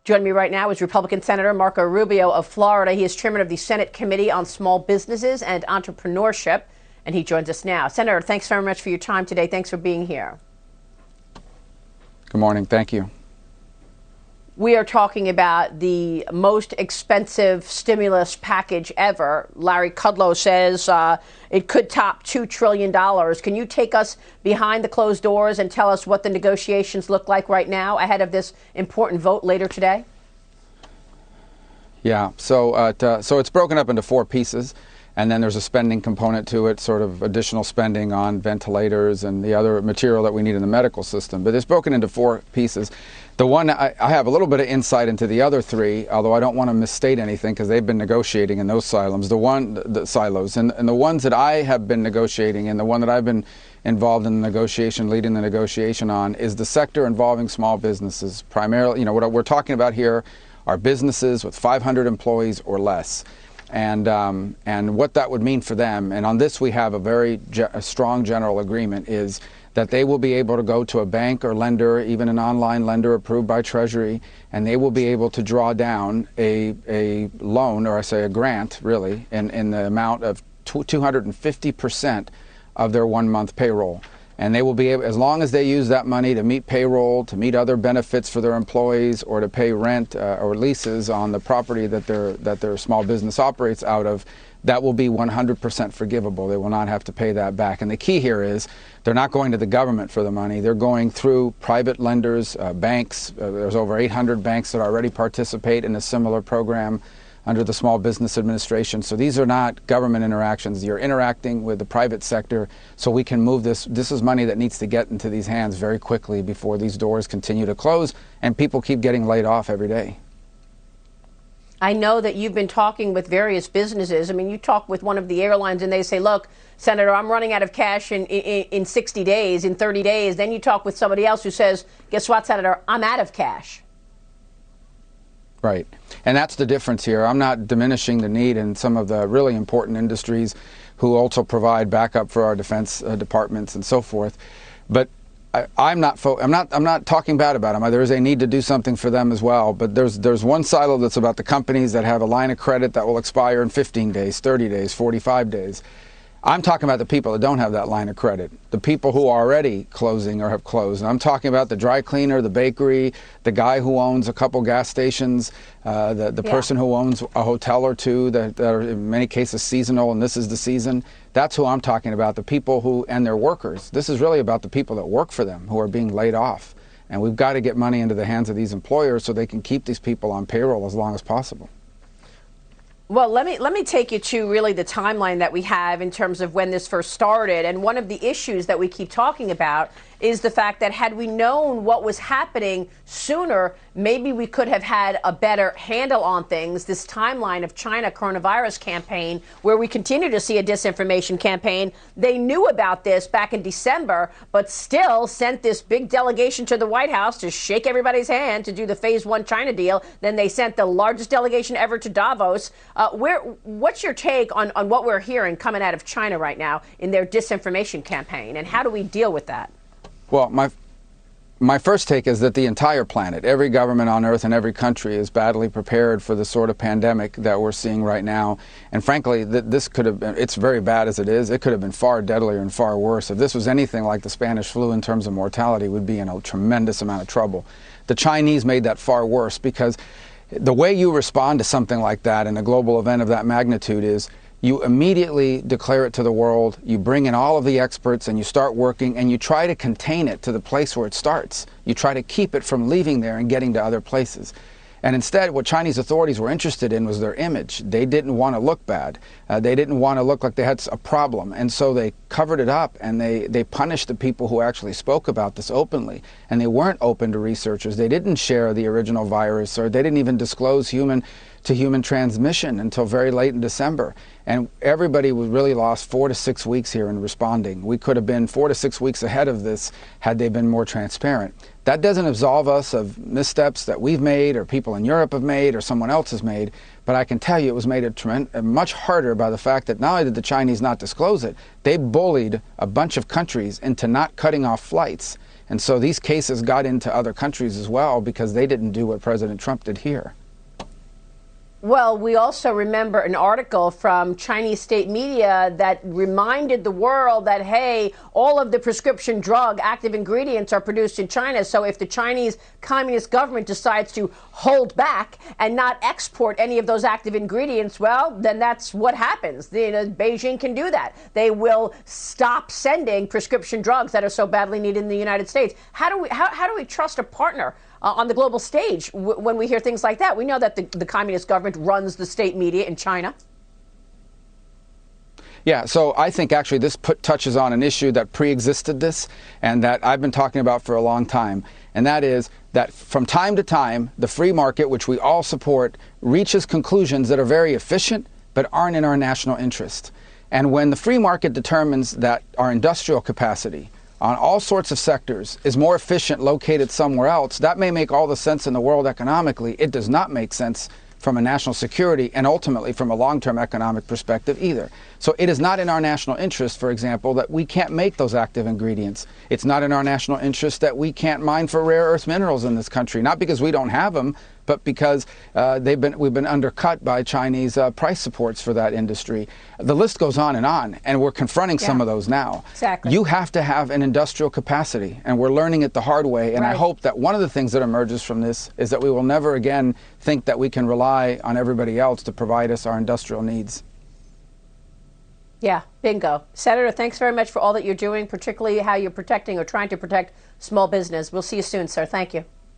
Joining me right now is Republican Senator Marco Rubio of Florida. He is chairman of the Senate Committee on Small Businesses and Entrepreneurship, and he joins us now. Senator, thanks very much for your time today. Thanks for being here. Good morning. Thank you. We are talking about the most expensive stimulus package ever. Larry Kudlow says it could top $2 trillion. Can you take us behind the closed doors and tell us what the negotiations look like right now ahead of this important vote later today? Yeah, so it's broken up into four pieces, and then there's a spending component to it, sort of additional spending on ventilators and the other material that we need in the medical system. But it's broken into four pieces. The one, I have a little bit of insight into the other three, although I don't want to misstate anything because they've been negotiating in those silos. The silos and the ones that I have been negotiating, and the one that I've been involved in the negotiation, leading the negotiation on, is the sector involving small businesses. Primarily, you know, what we're talking about here are businesses with 500 employees or less. And what that would mean for them, and on this we have a very strong general agreement, is that they will be able to go to a bank or lender, even an online lender approved by Treasury, and they will be able to draw down a loan, or I say a grant, really, in the amount of 250% of their 1 month payroll. And they will be able, as long as they use that money to meet payroll, to meet other benefits for their employees, or to pay rent or leases on the property that their small business operates out of, that will be 100% forgivable. They will not have to pay that back. And the key here is they're not going to the government for the money. They're going through private lenders, banks. There's over 800 banks that already participate in a similar program under the Small Business Administration. So these are not government interactions. You're interacting with the private sector, so we can move this. This is money that needs to get into these hands very quickly before these doors continue to close and people keep getting laid off every day. I know that you've been talking with various businesses. I mean, you talk with one of the airlines and they say, look, Senator, I'm running out of cash in 60 days, in 30 days. Then you talk with somebody else who says, guess what, Senator, I'm out of cash. Right. And that's the difference here. I'm not diminishing the need in some of the really important industries who also provide backup for our defense departments and so forth. But I'm not talking bad about them. There is a need to do something for them as well. But there's one silo that's about the companies that have a line of credit that will expire in 15 days, 30 days, 45 days. I'm talking about the people that don't have that line of credit, the people who are already closing or have closed. And I'm talking about the dry cleaner, the bakery, the guy who owns a couple gas stations, the person who owns a hotel or two that are in many cases seasonal, and this is the season. That's who I'm talking about, the people who, and their workers. This is really about the people that work for them who are being laid off. And we've got to get money into the hands of these employers so they can keep these people on payroll as long as possible. Well, let me take you to really the timeline that we have in terms of when this first started. And one of the issues that we keep talking about is the fact that had we known what was happening sooner, maybe we could have had a better handle on things. This timeline of China coronavirus campaign, where we continue to see a disinformation campaign. They knew about this back in December, but still sent this big delegation to the White House to shake everybody's hand to do the phase 1 China deal. Then they sent the largest delegation ever to Davos. What's your take on what we're hearing coming out of China right now in their disinformation campaign, and how do we deal with that? Well, my first take is that the entire planet, every government on earth and every country is badly prepared for the sort of pandemic that we're seeing right now. And frankly, this could have been, it's very bad as it is. It could have been far deadlier and far worse. If this was anything like the Spanish flu in terms of mortality, we'd be in a tremendous amount of trouble. The Chinese made that far worse because the way you respond to something like that in a global event of that magnitude is you immediately declare it to the world, you bring in all of the experts and you start working and you try to contain it to the place where it starts. You try to keep it from leaving there and getting to other places. And instead, what Chinese authorities were interested in was their image. They didn't want to look bad. They didn't want to look like they had a problem. And so they covered it up and they punished the people who actually spoke about this openly. And they weren't open to researchers. They didn't share the original virus, or they didn't even disclose human-to-human transmission until very late in December. And everybody was really lost 4 to 6 weeks here in responding. We could have been 4 to 6 weeks ahead of this had they been more transparent. That doesn't absolve us of missteps that we've made or people in Europe have made or someone else has made, but I can tell you it was made much harder by the fact that not only did the Chinese not disclose it, they bullied a bunch of countries into not cutting off flights. And so these cases got into other countries as well because they didn't do what President Trump did here. Well, we also remember an article from Chinese state media that reminded the world that, hey, all of the prescription drug active ingredients are produced in China. So if the Chinese Communist government decides to hold back and not export any of those active ingredients, well, then that's what happens. Beijing can do that. They will stop sending prescription drugs that are so badly needed in the United States. How do we trust a partner on the global stage when we hear things like that? We know that the communist government runs the state media in China. Yeah, so I think actually this touches on an issue that pre-existed this and that I've been talking about for a long time. And that is that from time to time, the free market, which we all support, reaches conclusions that are very efficient but aren't in our national interest. And when the free market determines that our industrial capacity on all sorts of sectors is more efficient located somewhere else, that may make all the sense in the world economically. It does not make sense from a national security and ultimately from a long-term economic perspective either. So it is not in our national interest, for example, that we can't make those active ingredients. It's not in our national interest that we can't mine for rare earth minerals in this country, not because we don't have them, but because we've been undercut by Chinese price supports for that industry. The list goes on, and we're confronting some of those now. Exactly. You have to have an industrial capacity, and we're learning it the hard way. And Right. I hope that one of the things that emerges from this is that we will never again think that we can rely on everybody else to provide us our industrial needs. Yeah, bingo. Senator, thanks very much for all that you're doing, particularly how you're protecting or trying to protect small business. We'll see you soon, sir. Thank you.